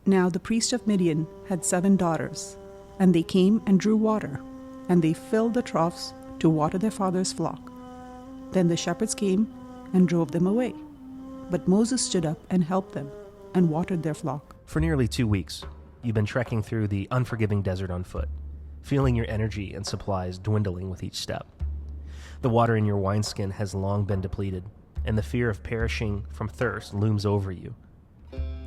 Now the priest of Midian had 7 daughters, and they came and drew water, and they filled the troughs to water their father's flock. Then the shepherds came and drove them away. But Moses stood up and helped them, and watered their flock. For nearly 2 weeks, you've been trekking through the unforgiving desert on foot, feeling your energy and supplies dwindling with each step. The water in your wineskin has long been depleted, and the fear of perishing from thirst looms over you.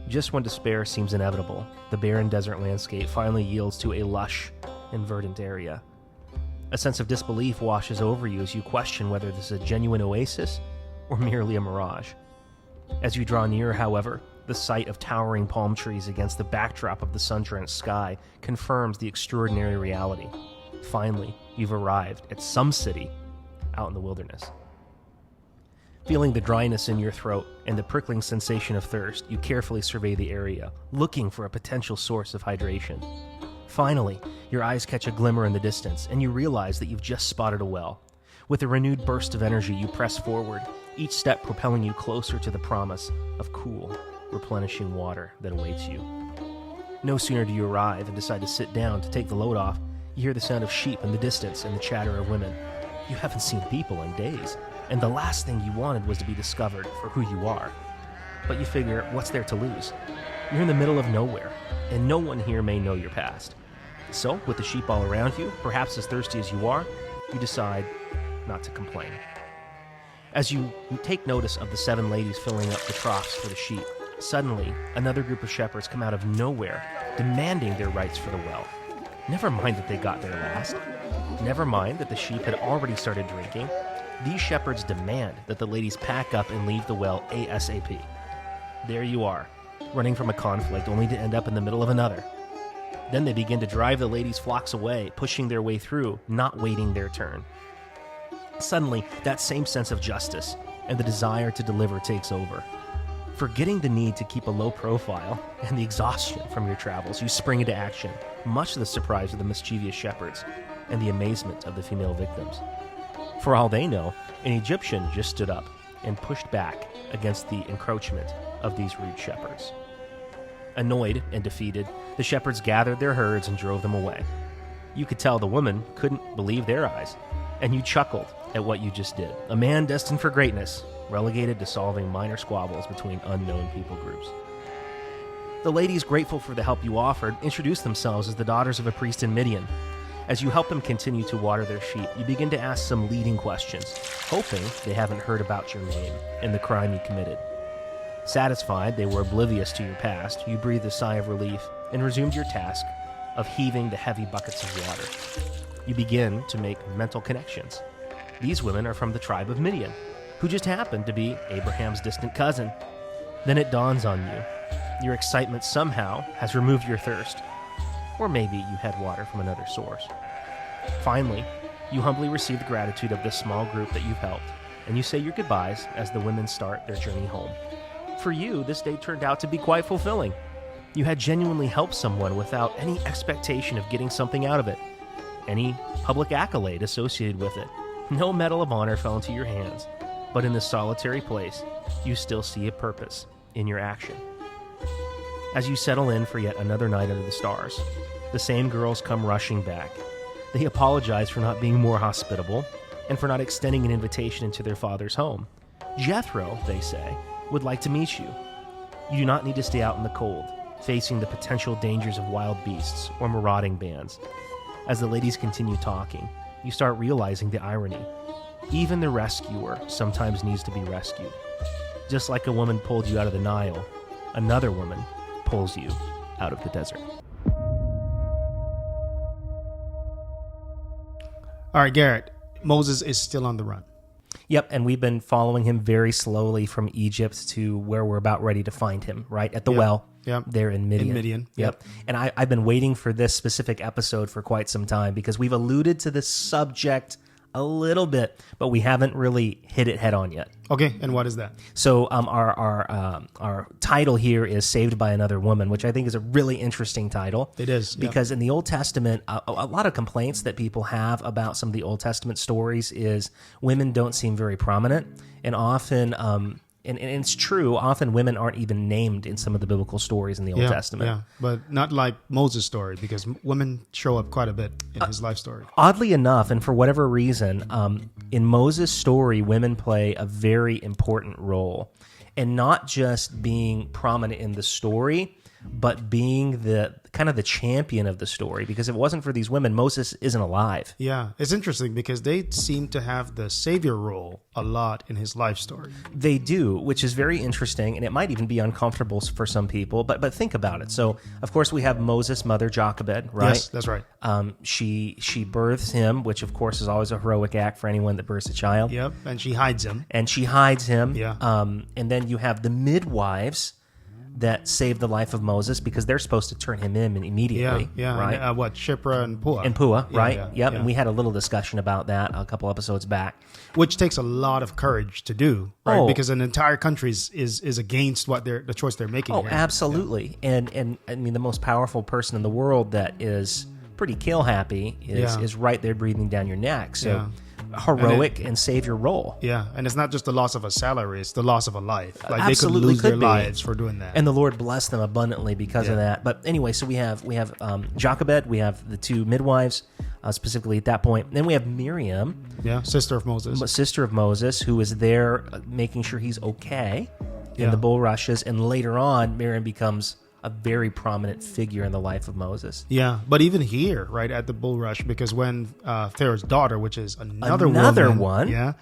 Just when despair seems inevitable, the barren desert landscape finally yields to a lush and verdant area. A sense of disbelief washes over you as you question whether this is a genuine oasis or merely a mirage. As you draw near, however, the sight of towering palm trees against the backdrop of the sun-drenched sky confirms the extraordinary reality. Finally, you've arrived at some city out in the wilderness. Feeling the dryness in your throat and the prickling sensation of thirst, you carefully survey the area, looking for a potential source of hydration. Finally, your eyes catch a glimmer in the distance, and you realize that you've just spotted a well. With a renewed burst of energy, you press forward, each step propelling you closer to the promise of cool, replenishing water that awaits you. No sooner do you arrive and decide to sit down to take the load off, you hear the sound of sheep in the distance and the chatter of women. You haven't seen people in days, and the last thing you wanted was to be discovered for who you are. But you figure, what's there to lose? You're in the middle of nowhere, and no one here may know your past. So, with the sheep all around you, perhaps as thirsty as you are, you decide not to complain. As you take notice of the 7 ladies filling up the troughs for the sheep, suddenly another group of shepherds come out of nowhere, demanding their rights for the well. Never mind that they got there last. Never mind that the sheep had already started drinking. These shepherds demand that the ladies pack up and leave the well ASAP. There you are, running from a conflict only to end up in the middle of another. Then they begin to drive the ladies' flocks away, pushing their way through, not waiting their turn. Suddenly, that same sense of justice and the desire to deliver takes over. Forgetting the need to keep a low profile and the exhaustion from your travels, you spring into action, much to the surprise of the mischievous shepherds and the amazement of the female victims. For all they know, an Egyptian just stood up and pushed back against the encroachment of these rude shepherds. Annoyed and defeated, the shepherds gathered their herds and drove them away. You could tell the women couldn't believe their eyes, and you chuckled at what you just did. A man destined for greatness, relegated to solving minor squabbles between unknown people groups. The ladies, grateful for the help you offered, introduced themselves as the daughters of a priest in Midian. As you help them continue to water their sheep, you begin to ask some leading questions, hoping they haven't heard about your name and the crime you committed. Satisfied they were oblivious to your past, you breathed a sigh of relief and resumed your task of heaving the heavy buckets of water. You begin to make mental connections. These women are from the tribe of Midian, who just happened to be Abraham's distant cousin. Then it dawns on you. Your excitement somehow has removed your thirst. Or maybe you had water from another source. Finally, you humbly receive the gratitude of this small group that you've helped, and you say your goodbyes as the women start their journey home. For you, this day turned out to be quite fulfilling. You had genuinely helped someone without any expectation of getting something out of it, any public accolade associated with it. No medal of honor fell into your hands, but in this solitary place, you still see a purpose in your action. As you settle in for yet another night under the stars, the same girls come rushing back. They apologize for not being more hospitable and for not extending an invitation into their father's home. Jethro, they say, would like to meet you. You do not need to stay out in the cold, facing the potential dangers of wild beasts or marauding bands. As the ladies continue talking, you start realizing the irony. Even the rescuer sometimes needs to be rescued. Just like a woman pulled you out of the Nile, another woman pulls you out of the desert. All right, Garrett, Moses is still on the run. Yep, and we've been following him very slowly from Egypt to where we're about ready to find him, right? At the well, there in Midian. In Midian, yep. And I've been waiting for this specific episode for quite some time because we've alluded to this subject a little bit, but we haven't really hit it head on yet. Okay, and what is that? So our title here is Saved by Another Woman, which I think is a really interesting title. It is. Because in the Old Testament, a lot of complaints that people have about some of the Old Testament stories is women don't seem very prominent, and often and it's true, often women aren't even named in some of the biblical stories in the Old Testament. Yeah, but not like Moses' story, because women show up quite a bit in his life story. Oddly enough, and for whatever reason, in Moses' story, women play a very important role. And not just being prominent in the story, but being the kind of the champion of the story. Because if it wasn't for these women, Moses isn't alive. Yeah, it's interesting because they seem to have the savior role a lot in his life story. They do, which is very interesting, and it might even be uncomfortable for some people. But think about it. So, of course, we have Moses' mother, Jochebed, right? Yes, that's right. She births him, which, of course, is always a heroic act for anyone that births a child. Yep, and she hides him. And she hides him. Yeah. And then you have the midwives that save the life of Moses because they're supposed to turn him in immediately. Yeah. Right? And, Shipra and Puah. And Puah, Yeah, right? yeah, Yep. yeah. And we had a little discussion about that a couple episodes back. Which takes a lot of courage to do, right? Oh. Because an entire country is against what the choice they're making. Oh, here. absolutely. And I mean, the most powerful person in the world that is pretty kill happy is right there breathing down your neck. So heroic and save your role. Yeah, and it's not just the loss of a salary; it's the loss of a life. Like Absolutely they could lose their could be. lives for doing that. And the Lord bless them abundantly because of Yeah. that. But anyway, so we have Jochebed, we have the two midwives, specifically at that point. Then we have Miriam, yeah, sister of Moses. sister of Moses, who is there making sure he's okay in Yeah. the bulrushes. And later on, Miriam becomes a very prominent figure in the life of Moses. Yeah, but even here, right at the bulrush, because when Pharaoh's daughter, which is another Another woman, one. yeah,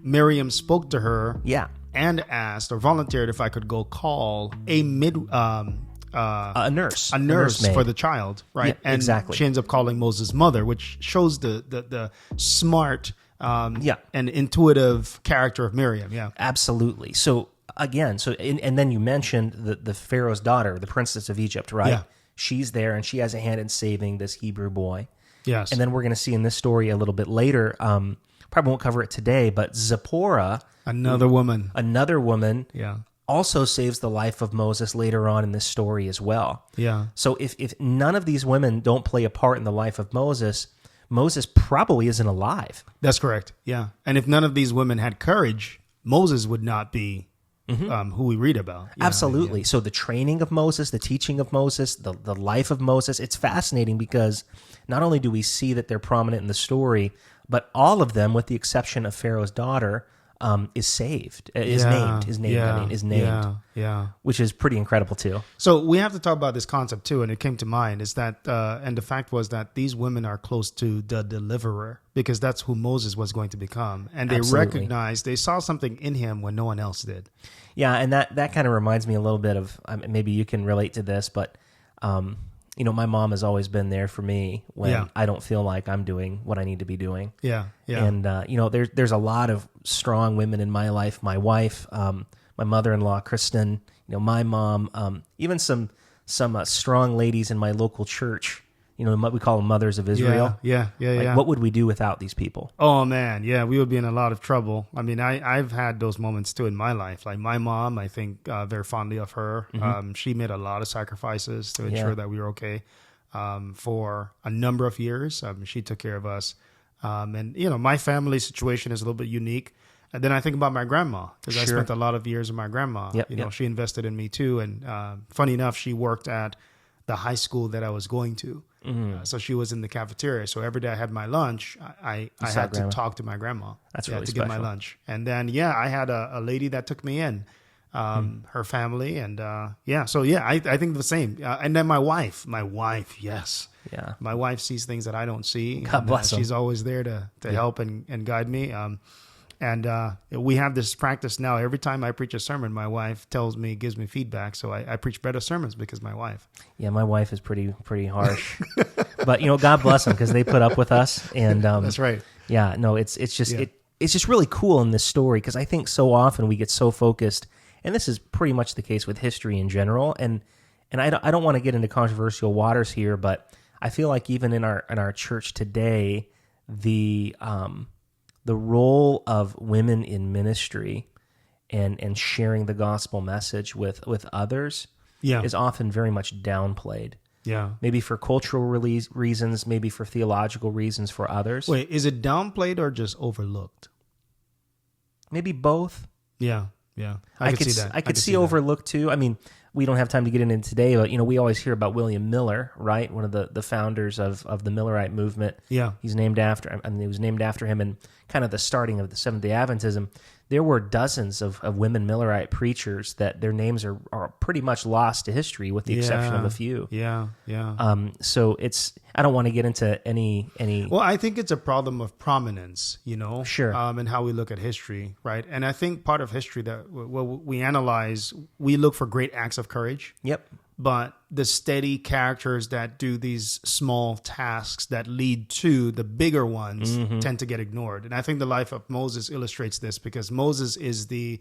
Miriam spoke to her, Yeah. and asked or volunteered if I could go call a A nurse. a nurse maid. for the child, right? Yeah, and exactly. she ends up calling Moses' mother, which shows the smart Yeah. and intuitive character of Miriam. Yeah, Absolutely. So again, and then you mentioned the Pharaoh's daughter, the princess of Egypt, right? Yeah. She's there, and she has a hand in saving this Hebrew boy. yes, And then we're going to see in this story a little bit later. Probably won't cover it today, but Zipporah, another woman. another woman, Yeah, also saves the life of Moses later on in this story as well. yeah. So if none of these women don't play a part in the life of Moses, Moses probably isn't alive. That's correct. Yeah. And if none of these women had courage, Moses would not be who we read about. Yeah, Absolutely. So the training of Moses, the teaching of Moses, the life of Moses, it's fascinating because not only do we see that they're prominent in the story, but all of them, with the exception of Pharaoh's daughter, is saved, is named, Yeah. which is pretty incredible too. So we have to talk about this concept too, and it came to mind is that, and the fact was that these women are close to the deliverer because that's who Moses was going to become, and they Absolutely. recognized, they saw something in him when no one else did. Yeah, and that kind of reminds me a little bit of, maybe you can relate to this, but my mom has always been there for me when Yeah. I don't feel like I'm doing what I need to be doing. Yeah, yeah, And there's a lot of strong women in my life. My wife, my mother-in-law, Kristen. My mom. Even some strong ladies in my local church. We call them mothers of Israel. yeah. Like, what would we do without these people? Oh man, yeah, we would be in a lot of trouble. I mean, I've had those moments too in my life. Like my mom, I think very fondly of her. She made a lot of sacrifices to ensure that we were okay for a number of years. She took care of us, and my family situation is a little bit unique. And then I think about my grandma because I Sure. spent a lot of years with my grandma. Yep. She invested in me too. And funny enough, she worked at the high school that I was going to. So she was in the cafeteria. So every day I had my lunch, I saw had grandma. to talk to my grandma. That's really to get my special. lunch. And then, I had a lady that took me in, her family. And I think the same. And then my wife, yes. Yeah. My wife sees things that I don't see. God bless them. She's always there to help and guide me. And we have this practice now. Every time I preach a sermon, my wife gives me feedback. So I preach better sermons because of my wife. Yeah, my wife is pretty harsh, but God bless them because they put up with us. And That's right. Yeah, no, it's just really cool in this story because I think so often we get so focused, and this is pretty much the case with history in general. And I don't want to get into controversial waters here, but I feel like even in our church today, the role of women in ministry and sharing the gospel message with others is often very much downplayed. Yeah. Maybe for cultural reasons, maybe for theological reasons for others. Wait, is it downplayed or just overlooked? Maybe both. Yeah. I could see that. I could see overlooked too. I mean, we don't have time to get into it today, but we always hear about William Miller, right? One of the founders of the Millerite movement. Yeah. He's named after. I mean, it was named after him, and kind of the starting of the Seventh-day Adventism. There were dozens of women Millerite preachers that their names are pretty much lost to history, with the exception of a few. Yeah. So I don't want to get into any. Well, I think it's a problem of prominence, Sure. And how we look at history, right? And I think part of history that we analyze, we look for great acts of courage. Yep. But the steady characters that do these small tasks that lead to the bigger ones tend to get ignored. And I think the life of Moses illustrates this, because Moses is the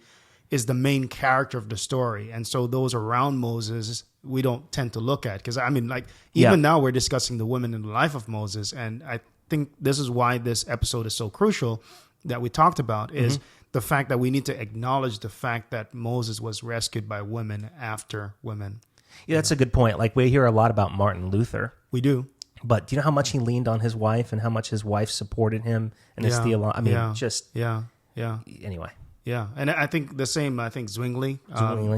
main character of the story. And so those around Moses, we don't tend to look at. Because, I mean, like, even now we're discussing the women in the life of Moses. And I think this is why this episode is so crucial that we talked about, is the fact that we need to acknowledge the fact that Moses was rescued by women after women. Yeah, that's a good point. Like, we hear a lot about Martin Luther. We do. But do you know how much he leaned on his wife and how much his wife supported him and his theology? I mean, anyway. Yeah, and I think the same. I think Zwingli.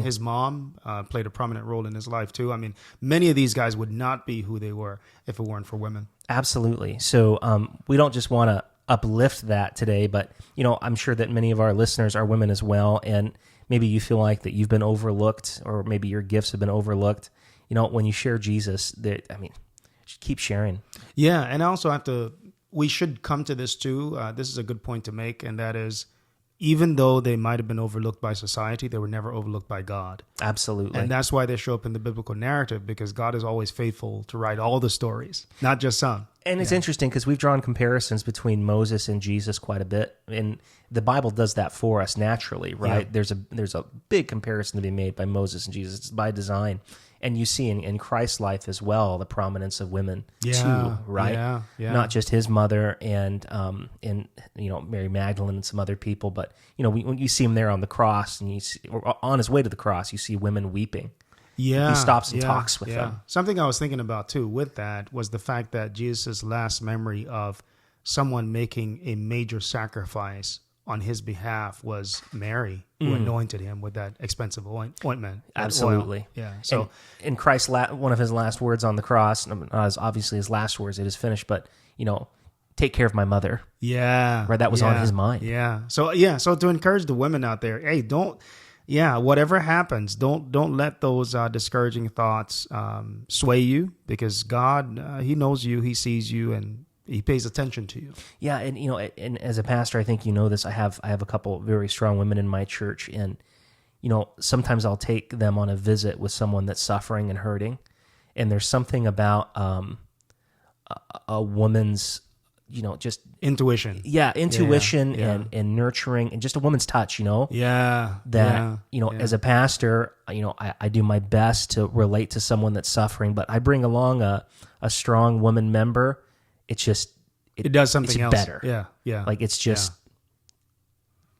His mom played a prominent role in his life too. I mean, many of these guys would not be who they were if it weren't for women. Absolutely. So we don't just want to uplift that today, but I'm sure that many of our listeners are women as well, and maybe you feel like that you've been overlooked, or maybe your gifts have been overlooked. When you share Jesus, keep sharing. Yeah, and I also we should come to this too. This is a good point to make, and that is, even though they might have been overlooked by society, they were never overlooked by God. Absolutely. And that's why they show up in the biblical narrative, because God is always faithful to write all the stories, not just some. And it's interesting because we've drawn comparisons between Moses and Jesus quite a bit, and the Bible does that for us naturally, right? Yeah. There's a big comparison to be made by Moses and Jesus. It's by design. And you see in Christ's life as well the prominence of women too, right? Yeah. Not just his mother and Mary Magdalene and some other people, but when you see him there on the cross, and or on his way to the cross, you see women weeping. Yeah, he stops and talks with them. Something I was thinking about too with that was the fact that Jesus' last memory of someone making a major sacrifice on his behalf was Mary, who anointed him with that expensive ointment. Absolutely. Oil. Yeah. So in Christ's one of his last words on the cross, obviously his last words, it is finished, but take care of my mother. Yeah. Right. That was on his mind. Yeah. So to encourage the women out there, hey, whatever happens, don't let those discouraging thoughts sway you, because God, he knows you, he sees you, and he pays attention to you. Yeah, and and as a pastor, I think this. I have a couple very strong women in my church, and sometimes I'll take them on a visit with someone that's suffering and hurting, and there's something about a woman's just intuition. Yeah, intuition and nurturing, and just a woman's touch. Yeah. As a pastor, I do my best to relate to someone that's suffering, but I bring along a strong woman member. It's just it does something else better. Yeah. Like, it's just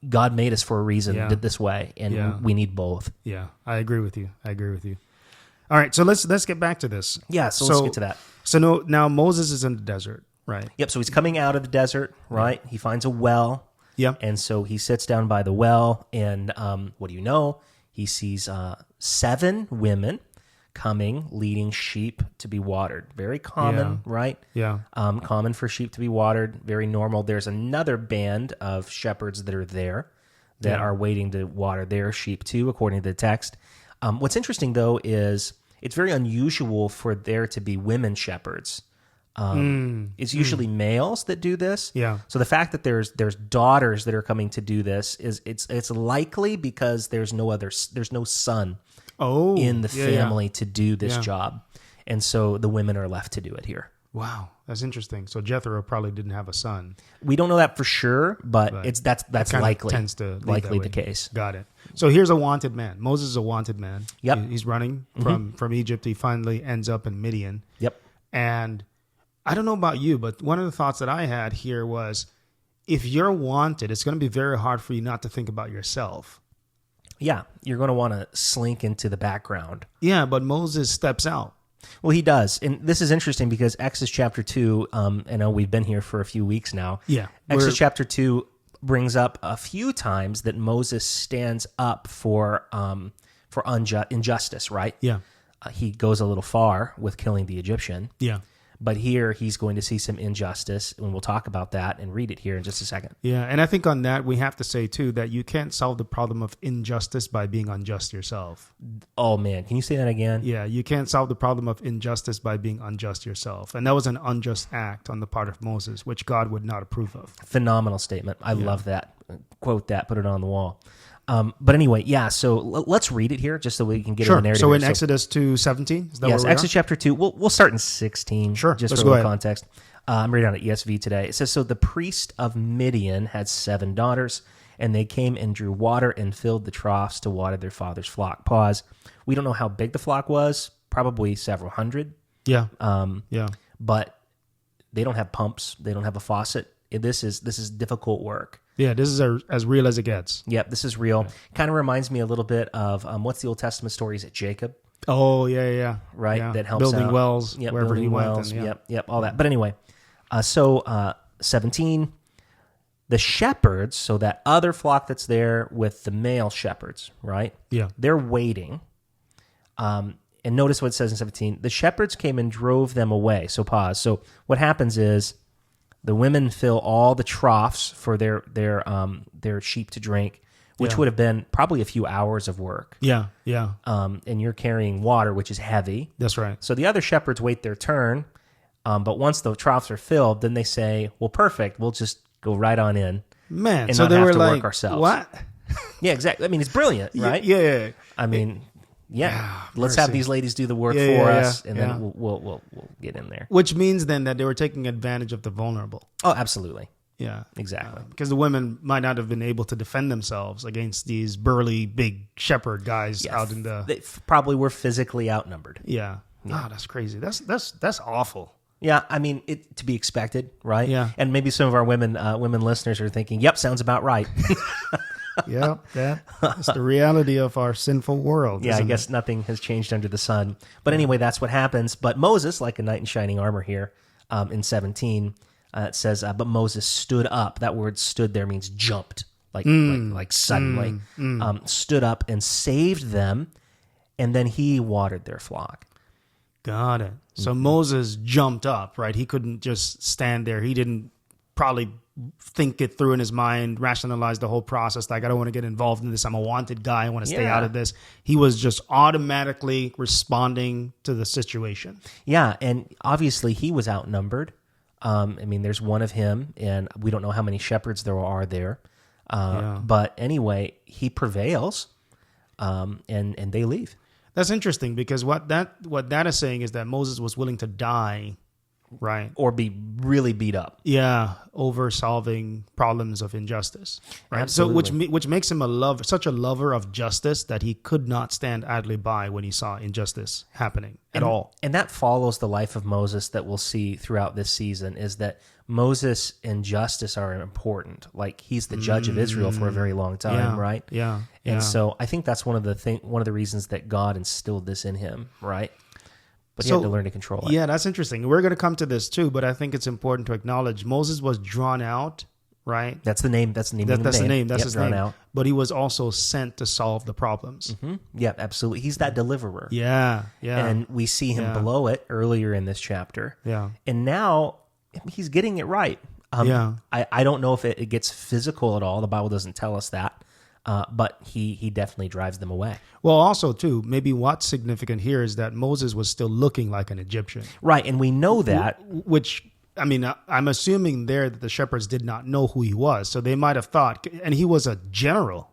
God made us for a reason, did this way, and we need both. Yeah, I agree with you. All right, so let's get back to this. Yeah, so let's get to that. So now Moses is in the desert, right? Yep. So he's coming out of the desert, right? He finds a well. Yep. And so he sits down by the well, and what do you know? He sees 7 women coming, leading sheep to be watered. Very common, right? Yeah. Common for sheep to be watered. Very normal. There's another band of shepherds that are there that are waiting to water their sheep too, according to the text. What's interesting, though, is it's very unusual for there to be women shepherds. It's usually males that do this. Yeah. So the fact that there's daughters that are coming to do this it's likely because there's no son in the family to do this job, and so the women are left to do it here. Wow, that's interesting. So Jethro probably didn't have a son. We don't know that for sure, but that's likely tends to likely the case. Got it. So here's a wanted man. Moses is a wanted man. Yep. He's running from Egypt. He finally ends up in Midian. Yep. And I don't know about you, but one of the thoughts that I had here was, if you're wanted, it's going to be very hard for you not to think about yourself. Yeah, you're going to want to slink into the background. Yeah, but Moses steps out. Well, he does. And this is interesting because Exodus chapter 2, I know we've been here for a few weeks now. Yeah. Exodus chapter 2 brings up a few times that Moses stands up for injustice, right? Yeah. He goes a little far with killing the Egyptian. Yeah. But here he's going to see some injustice, and we'll talk about that and read it here in just a second. Yeah, and I think on that we have to say too that you can't solve the problem of injustice by being unjust yourself. Oh man, can you say that again? Yeah, you can't solve the problem of injustice by being unjust yourself. And that was an unjust act on the part of Moses, which God would not approve of. Phenomenal statement. I love that. Quote that, put it on the wall. But anyway, yeah, so let's read it here just so we can get in the narrative. So in here. Exodus 2:17, is that yes, where we Exodus chapter 2. We'll start in 16. Sure, just let's for a go little ahead. context. I'm reading on ESV today. It says, so the priest of Midian had 7 daughters, and they came and drew water and filled the troughs to water their father's flock. Pause. We don't know how big the flock was, probably several hundred. Yeah. But they don't have pumps. They don't have a faucet. This is difficult work. Yeah, this is as real as it gets. Yep, this is real. Kind of reminds me a little bit of what's the Old Testament story? Is it Jacob? Oh, yeah. Right, Yeah. that helps building out. wells Yep, wherever building he went. wells. And, Yep, all that. But anyway, so 17, the shepherds, so that other flock that's there with the male shepherds, right? Yeah. They're waiting. And notice what it says in 17. The shepherds came and drove them away. So pause. So what happens is the women fill all the troughs for their sheep to drink, which Yeah. would have been probably a few hours of work. Yeah. And you're carrying water, which is heavy. That's right. So the other shepherds wait their turn, but once the troughs are filled, then they say, well, perfect, we'll just go right on in. Man, And so not they have were to like, work ourselves. what? Yeah, exactly. I mean, it's brilliant, right? Yeah. I mean, let's mercy. have these ladies do the work Yeah, for yeah, us, yeah, and yeah. then we'll get in there. Which means then that they were taking advantage of the vulnerable. Oh, absolutely. Yeah. Exactly. Because the women might not have been able to defend themselves against these burly, big shepherd guys out in the... They probably were physically outnumbered. Yeah. Oh, that's crazy. That's awful. Yeah, I mean, it to be expected, right? Yeah. And maybe some of our women listeners are thinking, yep, sounds about right. Yeah, that's the reality of our sinful world. Yeah, I isn't guess it? nothing has changed under the sun. But anyway, that's what happens. But Moses, like a knight in shining armor here in 17, it says, but Moses stood up. That word stood there means jumped, like suddenly. Stood up and saved them, and then he watered their flock. Got it. So Mm-hmm. Moses jumped up, right? He couldn't just stand there. He didn't probably think it through in his mind, rationalize the whole process. Like, I don't want to get involved in this. I'm a wanted guy. I want to stay Yeah. out of this. He was just automatically responding to the situation. Yeah, and obviously he was outnumbered. I mean, there's one of him, and we don't know how many shepherds there are there. But anyway, he prevails, and they leave. That's interesting because what that is saying is that Moses was willing to die, right? Or be really beat up. Yeah, over solving problems of injustice. Right? Absolutely. So which makes him such a lover of justice that he could not stand idly by when he saw injustice happening at all. And that follows the life of Moses that we'll see throughout this season, is that Moses and justice are important. Like, he's the judge of Israel for a very long time, right? Yeah. And so I think that's one of the reasons that God instilled this in him, right? But he had to learn to control it. Yeah, that's interesting. We're going to come to this too, but I think it's important to acknowledge Moses was drawn out, right? That's the name. That's the name. That's the name. That's Yep, his drawn name. out. But he was also sent to solve the problems. Yeah, absolutely. He's that deliverer. Yeah. And we see him Yeah. below it earlier in this chapter. Yeah. And now he's getting it right. Yeah. I don't know if it gets physical at all. The Bible doesn't tell us that. But he definitely drives them away. Well, also, too, maybe what's significant here is that Moses was still looking like an Egyptian. Right, and we know that. Which, I mean, I'm assuming there that the shepherds did not know who he was. So they might have thought, and he was a general.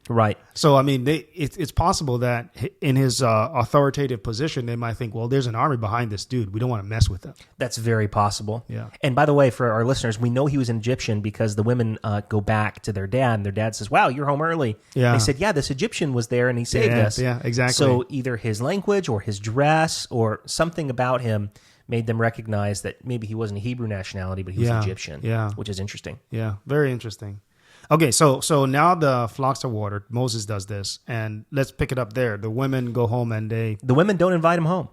Right. So, I mean, it's possible that in his authoritative position, they might think, well, there's an army behind this dude. We don't want to mess with them. That's very possible. Yeah. And by the way, for our listeners, we know he was an Egyptian because the women go back to their dad, and their dad says, wow, you're home early. Yeah. They said, yeah, this Egyptian was there, and he saved us. Yeah, exactly. So either his language or his dress or something about him made them recognize that maybe he wasn't a Hebrew nationality, but he was Egyptian. Yeah. Which is interesting. Yeah, very interesting. Okay, so now the flocks are watered. Moses does this, and let's pick it up there. The women go home and The women don't invite him home.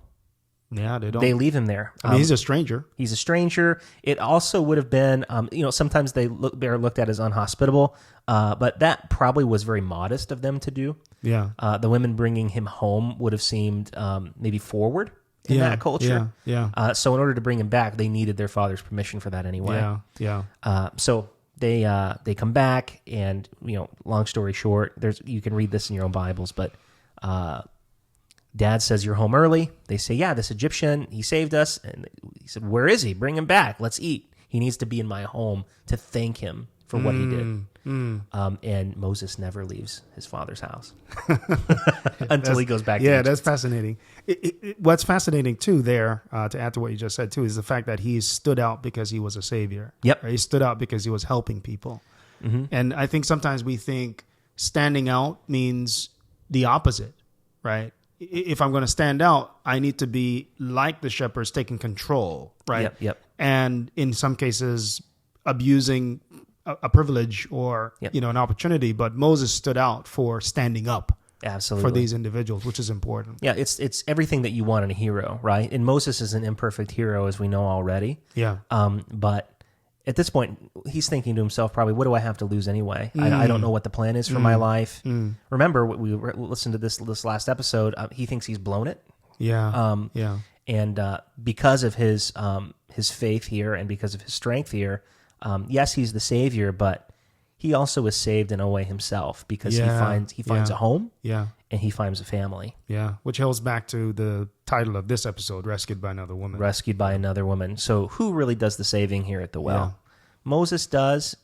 Yeah, they don't. They leave him there. I mean, he's a stranger. He's a stranger. It also would have been, sometimes they're looked at as unhospitable, but that probably was very modest of them to do. Yeah. The women bringing him home would have seemed maybe forward in that culture. Yeah. So in order to bring him back, they needed their father's permission for that anyway. Yeah. So they come back, and long story short, you can read this in your own Bibles, but Dad says, "You're home early." They say, "Yeah, this Egyptian, he saved us." And he said, "Where is he? Bring him back. Let's eat. He needs to be in my home to thank him for what he did." And Moses never leaves his father's house until he goes back to Egypt. That's fascinating. What's fascinating, too, there, to add to what you just said, too, is the fact that he stood out because he was a savior. Yep. Right? He stood out because he was helping people. Mm-hmm. And I think sometimes we think standing out means the opposite, right? If I'm going to stand out, I need to be like the shepherds, taking control, right? Yep. And in some cases, abusing a privilege or an opportunity. But Moses stood out for standing up, absolutely, for these individuals, which is important. Yeah, it's everything that you want in a hero, right? And Moses is an imperfect hero, as we know already. Yeah. But at this point, he's thinking to himself, probably, what do I have to lose anyway? I don't know what the plan is for my life. Remember, we listened to this last episode. He thinks he's blown it. Yeah. And because of his faith here and because of his strength here, yes, he's the savior, but he also is saved in a way himself because he finds a home. Yeah. And he finds a family. Yeah, which holds back to the title of this episode, Rescued by Another Woman. Rescued by Another Woman. So who really does the saving here at the well? Moses does,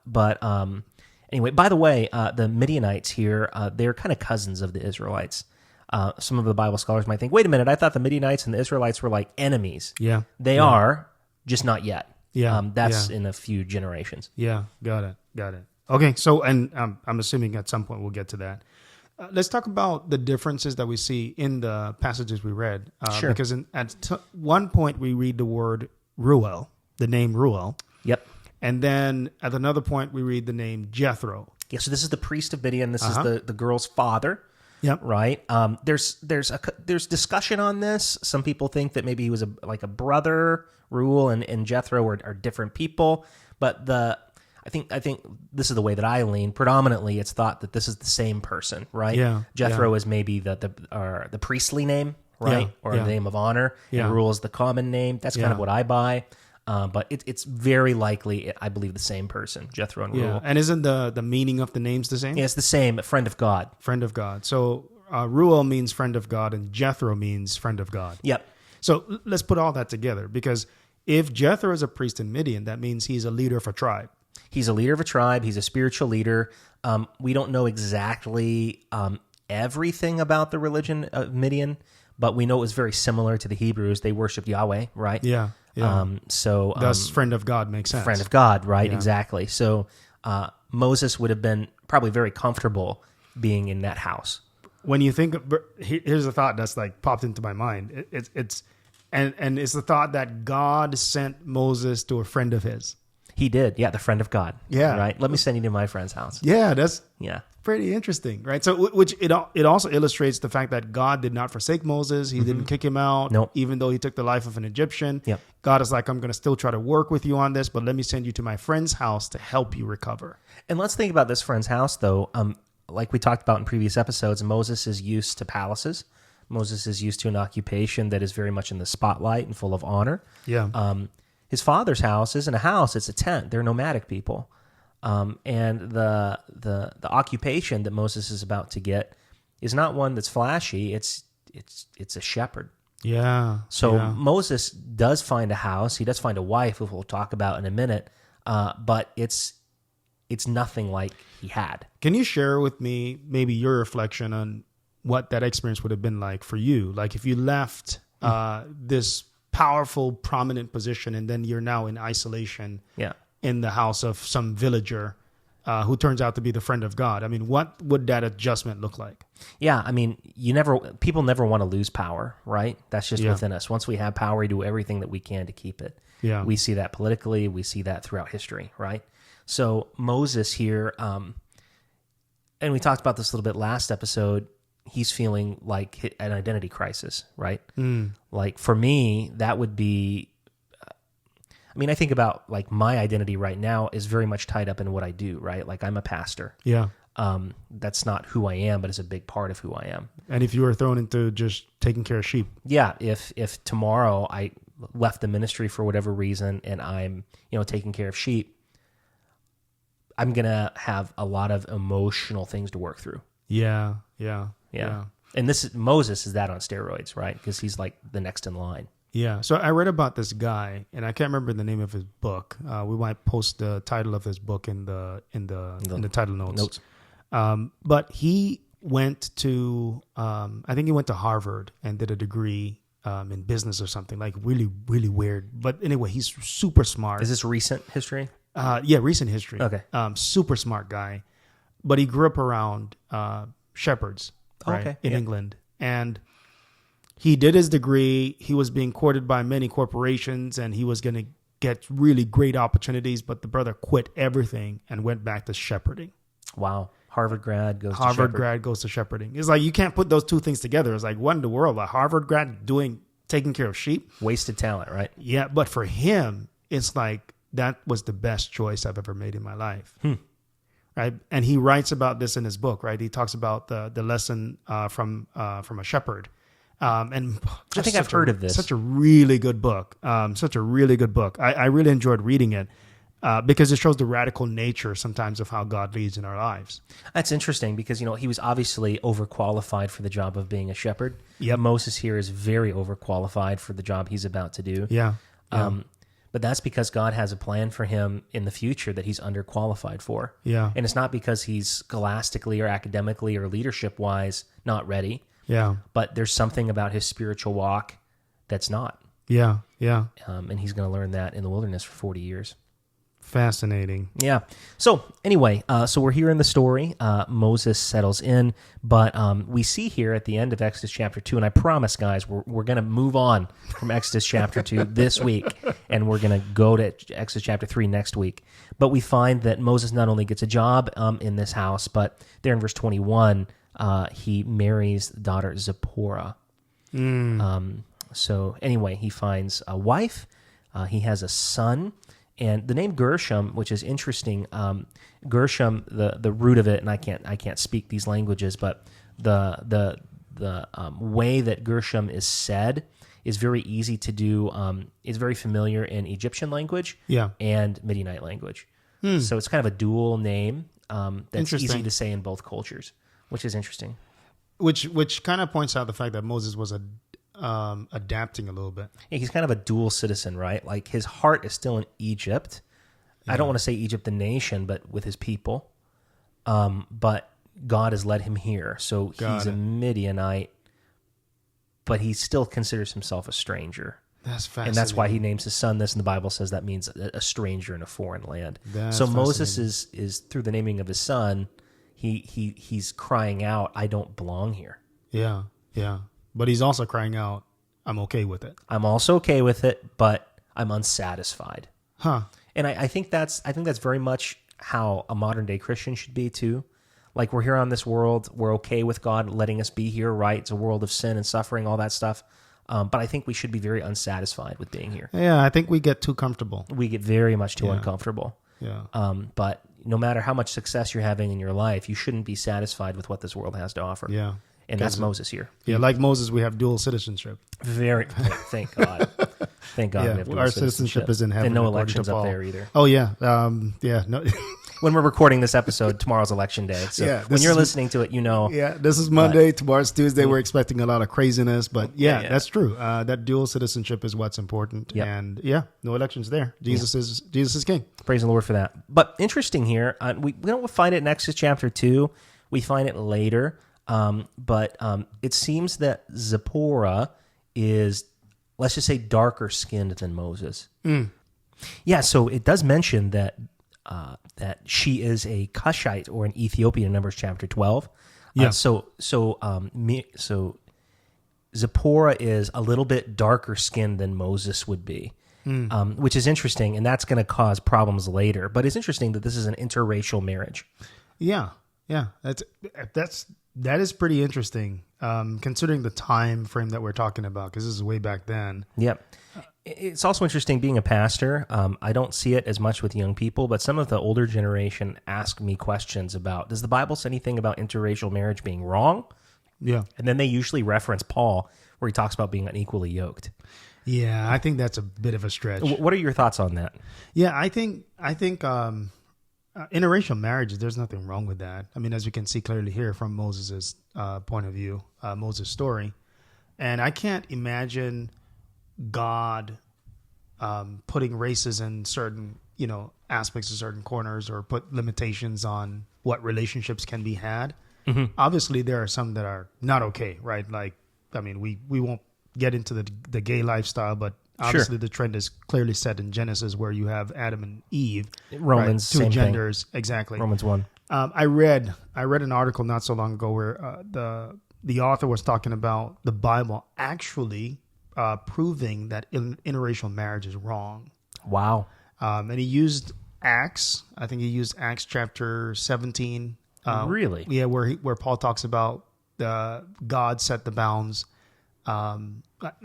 but anyway, by the way, the Midianites here, they're kind of cousins of the Israelites. Some of the Bible scholars might think, wait a minute, I thought the Midianites and the Israelites were like enemies. Yeah. They are, just not yet. Yeah. That's in a few generations. Yeah, got it. Okay, so, and I'm assuming at some point we'll get to that. Let's talk about the differences that we see in the passages we read. Sure. Because at one point we read the word Reuel, the name Reuel. Yep. And then at another point we read the name Jethro. Yeah, so this is the priest of Midian. This is the girl's father. Yep. Right. There's discussion on this. Some people think that maybe he was like a brother. Reuel and Jethro are different people, but I think this is the way that I lean. Predominantly, it's thought that this is the same person, right? Yeah. Jethro is maybe the priestly name, right, or the name of honor. Yeah. And Reuel is the common name. That's kind of what I buy. But it's very likely, I believe, the same person, Jethro and Reuel. And isn't the meaning of the names the same? Yeah, it's the same, friend of God. Friend of God. So Reuel means friend of God and Jethro means friend of God. Yep. So let's put all that together, because if Jethro is a priest in Midian, that means he's a leader of a tribe. He's a leader of a tribe. He's a spiritual leader. We don't know exactly everything about the religion of Midian, but we know it was very similar to the Hebrews. They worshiped Yahweh, right? Yeah. So thus, friend of God makes sense. Friend of God, right? Yeah. Exactly. So Moses would have been probably very comfortable being in that house. When you think, here's a thought that's like popped into my mind. It's the thought that God sent Moses to a friend of his. He did, yeah, the friend of God. Yeah, right. Let me send you to my friend's house. Yeah, that's pretty interesting, right? So, which it also illustrates the fact that God did not forsake Moses. He didn't kick him out, even though he took the life of an Egyptian. Yep. God is like, I'm going to still try to work with you on this, but let me send you to my friend's house to help you recover. And let's think about this friend's house, though. Like we talked about in previous episodes, Moses is used to palaces. Moses is used to an occupation that is very much in the spotlight and full of honor. Yeah. His father's house isn't a house; it's a tent. They're nomadic people, and the occupation that Moses is about to get is not one that's flashy. It's a shepherd. Yeah. So Moses does find a house. He does find a wife, who we'll talk about in a minute. But it's nothing like he had. Can you share with me maybe your reflection on what that experience would have been like for you? Like if you left this powerful, prominent position and then you're now in isolation in the house of some villager who turns out to be the friend of God. I mean, what would that adjustment look like? Yeah, I mean, people never want to lose power, right? That's just within us. Once we have power, we do everything that we can to keep it. Yeah. We see that politically. We see that throughout history, right? So Moses here, and we talked about this a little bit last episode, he's feeling like an identity crisis, right? Like for me, that would be, I mean, I think about like my identity right now is very much tied up in what I do, right? Like I'm a pastor. Yeah. That's not who I am, but it's a big part of who I am. And if you were thrown into just taking care of sheep. Yeah. If tomorrow I left the ministry for whatever reason and I'm, taking care of sheep, I'm going to have a lot of emotional things to work through. Yeah. And Moses is that on steroids, right? Because he's like the next in line. Yeah. So I read about this guy, and I can't remember the name of his book. We might post the title of his book in the title notes. But he went to, I think he went to Harvard and did a degree in business or something, like really, really weird. But anyway, he's super smart. Is this recent history? Yeah, recent history. Okay. Super smart guy. But he grew up around shepherds, right, in England. And he did his degree. He was being courted by many corporations, and he was going to get really great opportunities. But the brother quit everything and went back to shepherding. Wow. Harvard grad goes to shepherding. It's like you can't put those two things together. It's like, what in the world? A Harvard grad taking care of sheep? Wasted talent, right? Yeah, but for him, it's like that was the best choice I've ever made in my life. Right? And he writes about this in his book, right? He talks about the lesson from a shepherd. And I think I've heard of this. Such a really good book. I really enjoyed reading it because it shows the radical nature sometimes of how God leads in our lives. That's interesting because, he was obviously overqualified for the job of being a shepherd. Yep. Moses here is very overqualified for the job he's about to do. Yeah. But that's because God has a plan for him in the future that he's underqualified for. Yeah. And it's not because he's scholastically or academically or leadership-wise not ready. Yeah. But there's something about his spiritual walk that's not. Yeah. And he's going to learn that in the wilderness for 40 years. Fascinating. Yeah. So anyway, so we're here in the story. Moses settles in, but we see here at the end of Exodus chapter 2, and I promise, guys, we're going to move on from Exodus chapter 2 this week, and we're going to go to Exodus chapter 3 next week. But we find that Moses not only gets a job in this house, but there in verse 21, he marries the daughter Zipporah. So anyway, he finds a wife. He has a son. And the name Gershom, which is interesting, Gershom, the root of it, and I can't speak these languages, but the way that Gershom is said is very easy to do. It's very familiar in Egyptian language and Midianite language. So it's kind of a dual name that's easy to say in both cultures, which is interesting. Which kind of points out the fact that Moses was adapting a little bit. Yeah, he's kind of a dual citizen, right? Like his heart is still in Egypt. Yeah. I don't want to say Egypt the nation, but with his people. But God has led him here. So he's a Midianite, but he still considers himself a stranger. That's fascinating. And that's why he names his son this, and the Bible says that means a stranger in a foreign land. That's so Moses is through the naming of his son, he's crying out, I don't belong here. Yeah. But he's also crying out, I'm okay with it. I'm also okay with it, but I'm unsatisfied. Huh. And I think that's very much how a modern day Christian should be too. Like we're here on this world, we're okay with God letting us be here, right? It's a world of sin and suffering, all that stuff. But I think we should be very unsatisfied with being here. Yeah, I think we get too comfortable. We get very much too uncomfortable. Yeah. But no matter how much success you're having in your life, you shouldn't be satisfied with what this world has to offer. Yeah. And that's Moses here. Yeah, like Moses, we have dual citizenship. Thank God. Thank God. Yeah, we have dual our citizenship is in heaven. And no elections up there either. Oh, yeah. No. When we're recording this episode, tomorrow's election day. So when you're listening to it, you know. Yeah, this is Monday. Tomorrow's Tuesday. We're expecting a lot of craziness. But that's true. That dual citizenship is what's important. Yep. And no elections there. Jesus is king. Praise the Lord for that. But interesting here, we don't find it in Exodus chapter 2. We find it later. But it seems that Zipporah is, let's just say, darker skinned than Moses. Yeah, so it does mention that she is a Cushite or an Ethiopian in Numbers chapter 12. Yeah. So Zipporah is a little bit darker skinned than Moses would be, which is interesting, and that's going to cause problems later. But it's interesting that this is an interracial marriage. Yeah. That's That is pretty interesting, considering the time frame that we're talking about, because this is way back then. Yep. It's also interesting being a pastor. I don't see it as much with young people, but some of the older generation ask me questions about, does the Bible say anything about interracial marriage being wrong? Yeah. And then they usually reference Paul, where he talks about being unequally yoked. Yeah, I think that's a bit of a stretch. What are your thoughts on that? Yeah, I think interracial marriages, there's nothing wrong with that. I mean, as you can see clearly here from Moses' point of view, Moses' story. And I can't imagine God putting races in certain, aspects of certain corners, or put limitations on what relationships can be had. Mm-hmm. Obviously, there are some that are not okay, right? Like, I mean, we won't get into the gay lifestyle, but obviously the trend is clearly set in Genesis, where you have Adam and Eve, Romans, right? Two same genders, thing. exactly. Romans 1. I read an article not so long ago where the author was talking about the Bible actually proving that interracial marriage is wrong. Wow. And he used Acts. I think he used Acts chapter 17. Really? Yeah, where Paul talks about God set the bounds.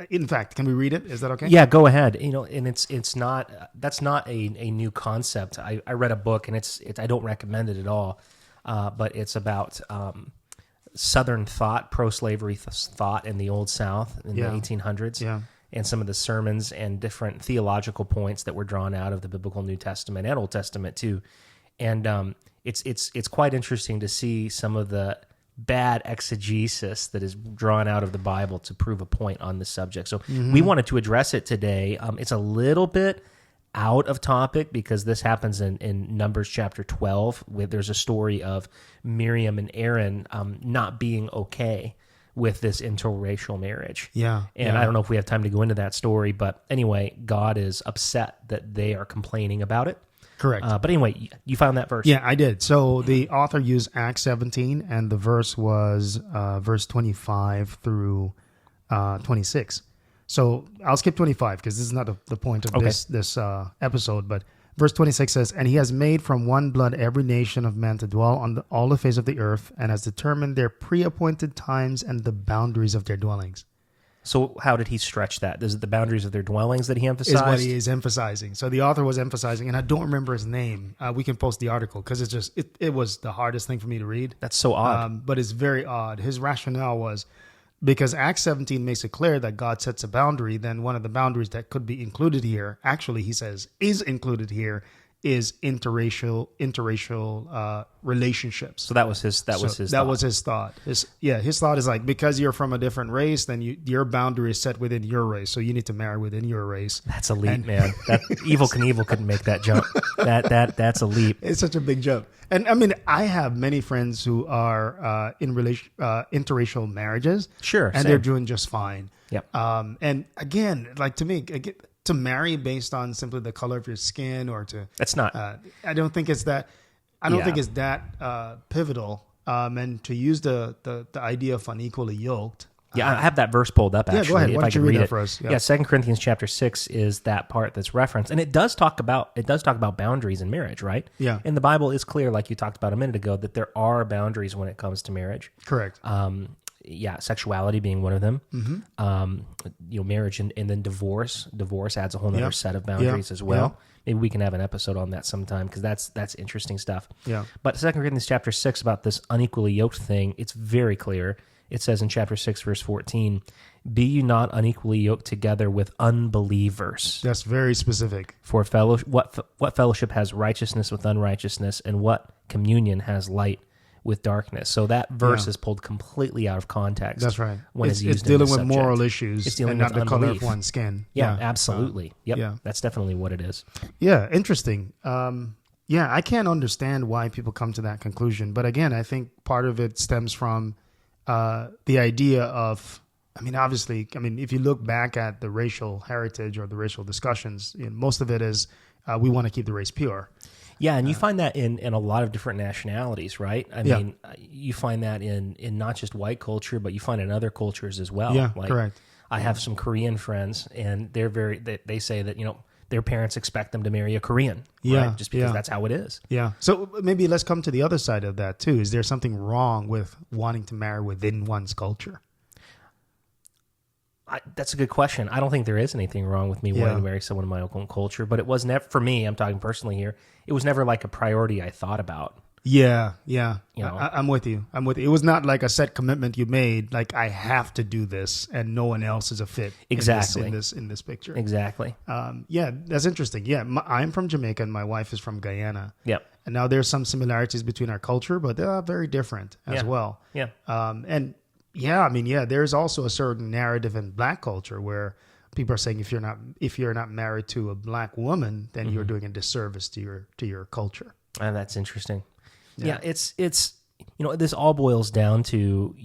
In fact, can we read it? Is that okay? Yeah, go ahead. And it's not, that's not a new concept. I read a book, and it's I don't recommend it at all. But it's about Southern thought, pro-slavery thought in the Old South in the 1800s. Yeah. And some of the sermons and different theological points that were drawn out of the biblical New Testament and Old Testament too. And it's quite interesting to see some of the bad exegesis that is drawn out of the Bible to prove a point on the subject. So we wanted to address it today. It's a little bit out of topic because this happens in Numbers chapter 12, where there's a story of Miriam and Aaron not being okay with this interracial marriage. Yeah. And I don't know if we have time to go into that story, but anyway, God is upset that they are complaining about it. Correct. But anyway, you found that verse. Yeah, I did. So the author used Acts 17, and the verse was verse 25 through 26. So I'll skip 25 because this is not the point of this episode. But verse 26 says, "And he has made from one blood every nation of men to dwell on all the face of the earth, and has determined their pre-appointed times and the boundaries of their dwellings." So how did he stretch that? Is it the boundaries of their dwellings that he emphasized? Is what he is emphasizing. So the author was emphasizing, and I don't remember his name. We can post the article because it's just it was the hardest thing for me to read. That's so odd. But it's very odd. His rationale was because Acts 17 makes it clear that God sets a boundary. Then one of the boundaries that could be included here, actually, he says, is included here, is interracial relationships. So that was his thought. Was his thought. His thought is like, because you're from a different race, then your boundary is set within your race, so you need to marry within your race. That's a leap, man. That Evel Knievel couldn't make that jump. That's a leap. It's such a big jump. And I mean, I have many friends who are in interracial marriages. Sure, and same. they're doing just fine. Yep. And again, like to me, to marry based on simply the color of your skin, or to that's not. I don't think it's that. I don't think it's that pivotal. And to use the idea of unequally yoked. Yeah, I have that verse pulled up, actually. Go ahead. If Why I don't you could read that it for us? Yeah, 2 Corinthians chapter 6 is that part that's referenced. And it does talk about boundaries in marriage, right? Yeah. And the Bible is clear, like you talked about a minute ago, that there are boundaries when it comes to marriage. Correct. Sexuality being one of them. Mm-hmm. Marriage and then divorce. Divorce adds a whole other set of boundaries as well. Yeah. Maybe we can have an episode on that sometime because that's interesting stuff. Yeah. But 2 Corinthians chapter 6 about this unequally yoked thing, it's very clear. It says in chapter 6, verse 14, "Be you not unequally yoked together with unbelievers." That's very specific. For what fellowship has righteousness with unrighteousness, and what communion has light with darkness? So that verse is pulled completely out of context. That's right. When it's used dealing in with subject. moral issues, it's dealing and not with the color unbelief. of one's skin. Yeah, absolutely. Yep. Yeah. That's definitely what it is. Yeah, interesting. I can't understand why people come to that conclusion. But again, I think part of it stems from the idea of, obviously, if you look back at the racial heritage or the racial discussions, most of it is we want to keep the race pure. Yeah, and you find that in a lot of different nationalities, right? You find that in not just white culture, but you find it in other cultures as well. Yeah, correct. I have some Korean friends, and they say that, their parents expect them to marry a Korean, Yeah, right? Just because yeah. that's how it is. Yeah. So maybe let's come to the other side of that too. Is there something wrong with wanting to marry within one's culture? That's a good question. I don't think there is anything wrong with me wanting to marry someone in my own culture, but it was never, for me, I'm talking personally here, it was never like a priority I thought about. Yeah, yeah. You know? I'm with you. It was not like a set commitment you made, like I have to do this and no one else is a fit Exactly. in this picture. Exactly. Yeah, that's interesting. Yeah, I'm from Jamaica and my wife is from Guyana. Yep. And now there's some similarities between our culture, but they are very different as well. Yeah. And yeah, I mean, yeah, there's also a certain narrative in Black culture where people are saying if you're not married to a Black woman, then you're doing a disservice to your culture. And that's interesting. Yeah, it's this all boils down to,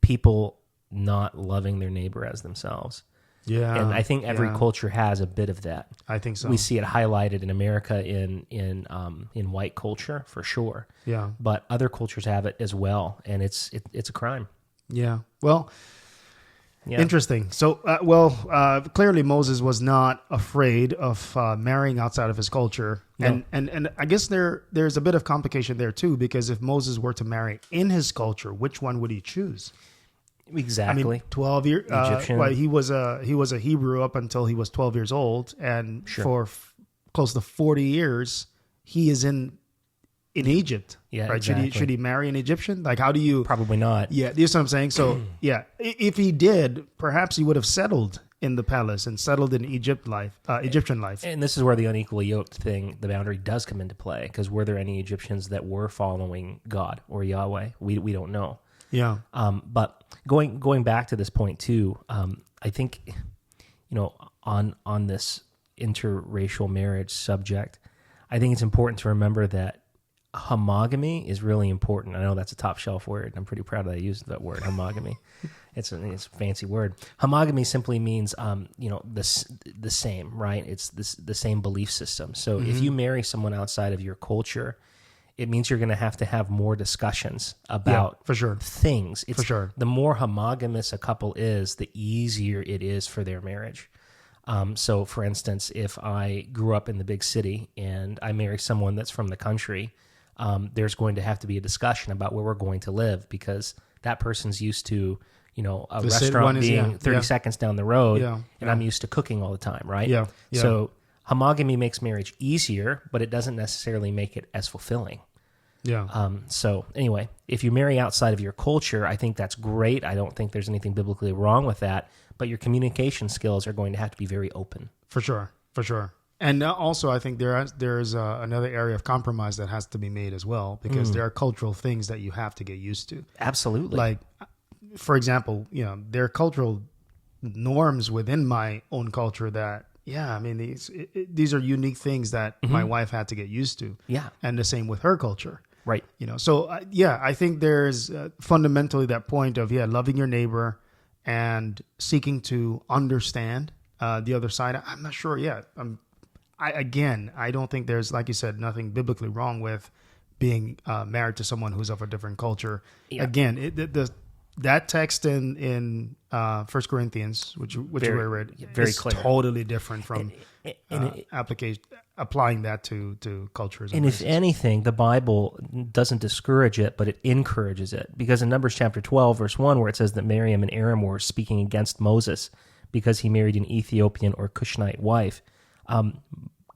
people not loving their neighbor as themselves. Yeah. And I think every culture has a bit of that. I think so. We see it highlighted in America in white culture for sure. Yeah. But other cultures have it as well, and it's a crime. Yeah. Well, Yeah. interesting. So, clearly Moses was not afraid of marrying outside of his culture. No. And I guess there's a bit of complication there too, because if Moses were to marry in his culture, which one would he choose? Exactly. I mean, 12 years. Egyptian. He was a Hebrew up until he was 12 years old, and Sure. for close to 40 years, he is in Egypt. Yeah, right. exactly. Should he marry an Egyptian? Like, how do you? Probably not. Yeah, you know what I'm saying. So yeah, if he did, perhaps he would have settled in the palace and settled in Egyptian life. And this is where the unequally yoked thing, the boundary does come into play, because were there any Egyptians that were following God or Yahweh? We don't know. Yeah. But going back to this point too, I think, on this interracial marriage subject, I think it's important to remember that homogamy is really important. I know that's a top shelf word. I'm pretty proud that I used that word, homogamy. It's a fancy word. Homogamy simply means, the same, right? It's the same belief system. So if you marry someone outside of your culture, it means you're going to have more discussions about for sure. things. For sure. The more homogamous a couple is, the easier it is for their marriage. So, for instance, if I grew up in the big city and I marry someone that's from the country, there's going to have to be a discussion about where we're going to live, because that person's used to, a restaurant being 30 seconds down the road, and I'm used to cooking all the time, right? Yeah. So homogamy makes marriage easier, but it doesn't necessarily make it as fulfilling. Yeah. So anyway, if you marry outside of your culture, I think that's great. I don't think there's anything biblically wrong with that, but your communication skills are going to have to be very open. For sure. And also, I think there's another area of compromise that has to be made as well, because there are cultural things that you have to get used to. Absolutely. Like, for example, there are cultural norms within my own culture that, these are unique things that my wife had to get used to. Yeah. And the same with her culture. Right. So I think there's fundamentally that point of, loving your neighbor and seeking to understand the other side. I'm not sure yet. I don't think there's, like you said, nothing biblically wrong with being married to someone who's of a different culture. Yeah. Again, that text in 1 Corinthians, which we read, is clear. Totally different from applying that to cultures. And if anything, the Bible doesn't discourage it, but it encourages it. Because in Numbers chapter 12, verse 1, where it says that Miriam and Aaron were speaking against Moses because he married an Ethiopian or Cushite wife,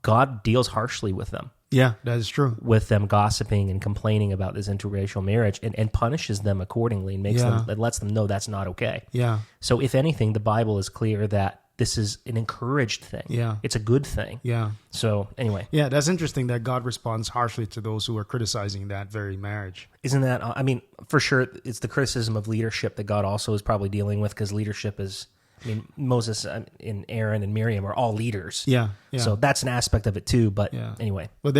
God deals harshly with them. Yeah, that is true. With them gossiping and complaining about this interracial marriage, and punishes them accordingly and lets them know that's not okay. Yeah. So if anything, the Bible is clear that this is an encouraged thing. Yeah. It's a good thing. Yeah. So anyway. Yeah, that's interesting that God responds harshly to those who are criticizing that very marriage. Isn't that, for sure, it's the criticism of leadership that God also is probably dealing with, because leadership is, Moses and Aaron and Miriam are all leaders. Yeah. So that's an aspect of it too. But anyway. But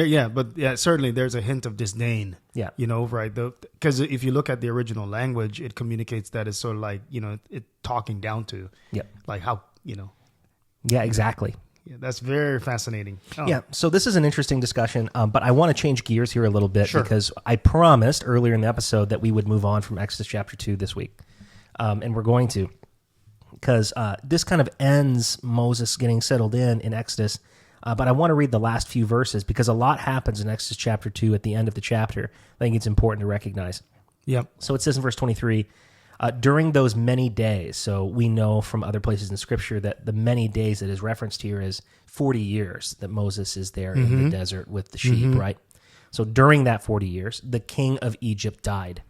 certainly there's a hint of disdain. Yeah. Right? Because if you look at the original language, it communicates that it's sort of like, it talking down to. Yep. Like how, Yeah, exactly. Yeah, that's very fascinating. Oh. Yeah, so this is an interesting discussion, but I want to change gears here a little bit. Sure. Because I promised earlier in the episode that we would move on from Exodus chapter 2 this week, and we're going to. because this kind of ends Moses getting settled in Exodus. But I want to read the last few verses because a lot happens in Exodus chapter 2 at the end of the chapter. I think it's important to recognize. Yep. So it says in verse 23, during those many days, so we know from other places in Scripture that the many days that is referenced here is 40 years that Moses is there in the desert with the sheep, right? So during that 40 years, the king of Egypt died,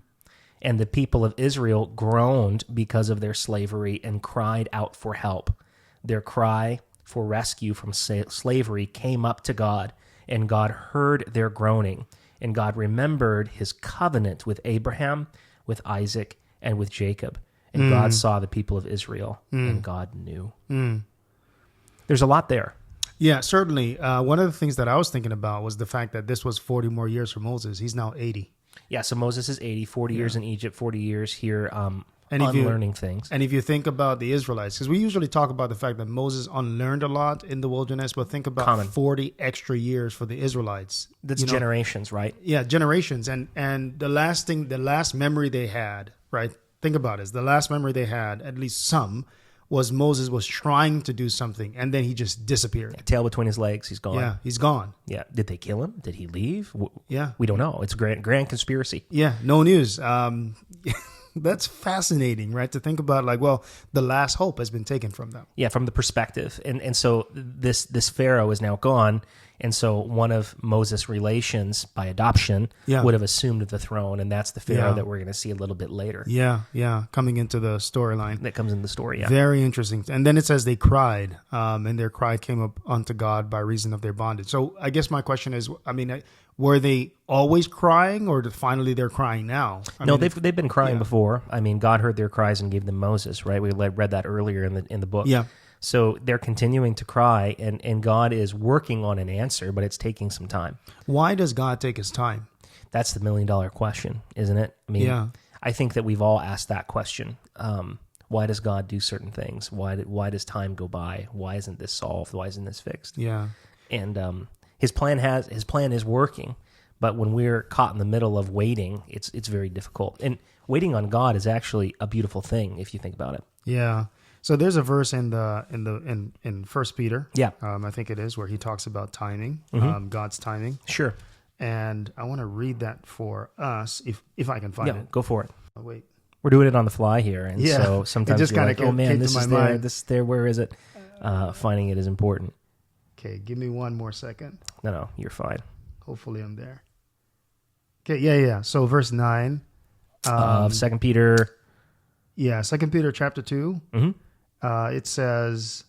and the people of Israel groaned because of their slavery and cried out for help. Their cry for rescue from slavery came up to God, and God heard their groaning, and God remembered his covenant with Abraham, with Isaac, and with Jacob. And God saw the people of Israel, and God knew. There's a lot there. Yeah, certainly. One of the things that I was thinking about was the fact that this was 40 more years for Moses. He's now 80. Yeah, so Moses is 80, 40 years in Egypt, 40 years here And if you- unlearning things. And if you think about the Israelites, because we usually talk about the fact that Moses unlearned a lot in the wilderness, but think about Common. 40 extra years for the Israelites. That's You know? generations, right? Yeah, generations. And the last memory they had, right? Think about it. The last memory they had, at least some, was Moses was trying to do something, and then he just disappeared. Tail between his legs, he's gone. Yeah, he's gone. Yeah. Did they kill him? Did he leave? Yeah. We don't know. It's a grand conspiracy. Yeah, no news. That's fascinating, right? To think about, like, well, the last hope has been taken from them. Yeah, from the perspective. And so this Pharaoh is now gone. And so one of Moses' relations by adoption Yeah. would have assumed the throne. And that's the Pharaoh Yeah. that we're going to see a little bit later. Yeah, coming into the storyline. That comes in the story. Yeah. Very interesting. And then it says they cried, and their cry came up unto God by reason of their bondage. So I guess my question is, I mean, were they always crying, or finally they're crying now? No, they've been crying before. I mean, God heard their cries and gave them Moses, right? We read that earlier in the book. Yeah. So they're continuing to cry, and God is working on an answer, but it's taking some time. Why does God take his time? That's the $1 million question, isn't it? I mean, Yeah. I think that we've all asked that question. Why does God do certain things? Why does time go by? Why isn't this solved? Why isn't this fixed? Yeah. And his plan is working, but when we're caught in the middle of waiting, it's very difficult. And waiting on God is actually a beautiful thing if you think about it. Yeah. So there's a verse in First Peter. Yeah. I think it is, where he talks about timing, God's timing. Sure. And I want to read that for us if I can find Yeah, it. go for it. Oh, wait. We're doing it on the fly here, and Yeah. so It sometimes just you're kinda like, oh man, came this to is my there, mind. this is there, where is it? Finding it is important. Okay, give me one more second. No, you're fine. Hopefully I'm there. Okay, yeah. So verse 9. Of 2 Peter. Yeah, 2 Peter chapter 2. Mhm. It says,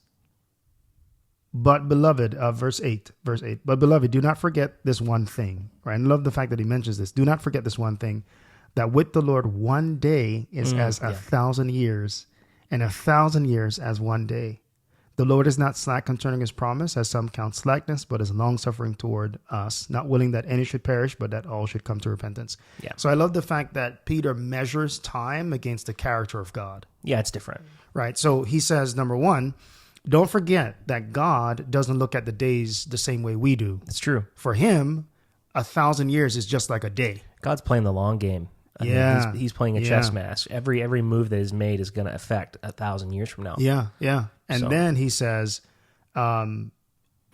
but beloved, verse 8, but beloved, do not forget this one thing, right? And I love the fact that he mentions this. Do not forget this one thing, that with the Lord, one day is as 1,000 years, and 1,000 years as one day. The Lord is not slack concerning his promise, as some count slackness, but is long-suffering toward us, not willing that any should perish, but that all should come to repentance. Yeah. So I love the fact that Peter measures time against the character of God. Yeah, it's different. Right. So he says, number one, don't forget that God doesn't look at the days the same way we do. It's true. For him, 1,000 years is just like a day. God's playing the long game. I mean, Yeah. he's playing a chess match. Every move that is made is going to affect 1,000 years from now. Yeah. And So- then he says,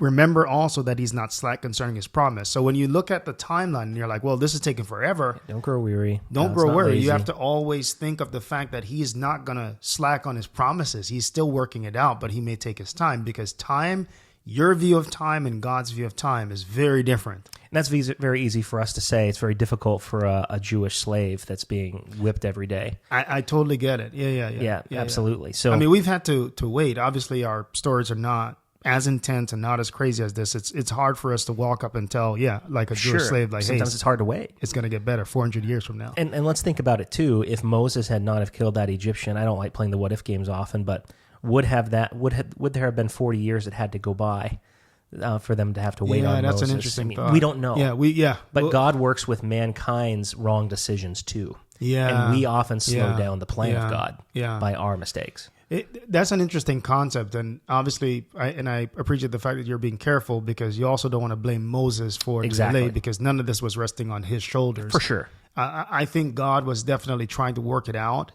remember also that he's not slack concerning his promise. So when you look at the timeline and you're like, well, this is taking forever. Don't grow weary. Don't God's grow not worried. lazy. You have to always think of the fact that he's not going to slack on his promises. He's still working it out, but he may take his time, because time, your view of time and God's view of time is very different. And that's very easy for us to say. It's very difficult for a Jewish slave that's being whipped every day. I totally get it. Yeah, Absolutely. So I mean, we've had to wait. Obviously, our stories are not as intense and not as crazy as this. It's hard for us to walk up and tell, like a Jewish slave, like, sometimes hey, it's hard to wait. it's going to get better 400 years from now. And let's think about it too. If Moses had not have killed that Egyptian, I don't like playing the what if games often, but would there have been 40 years that had to go by for them to have to wait on that's Moses? an interesting thought. We don't know. But God works with mankind's wrong decisions too. Yeah. And we often slow down the plan of God Yeah. by our mistakes. That's an interesting concept, and obviously, I appreciate the fact that you're being careful, because you also don't want to blame Moses for the Exactly. delay, because none of this was resting on his shoulders. For sure. I think God was definitely trying to work it out,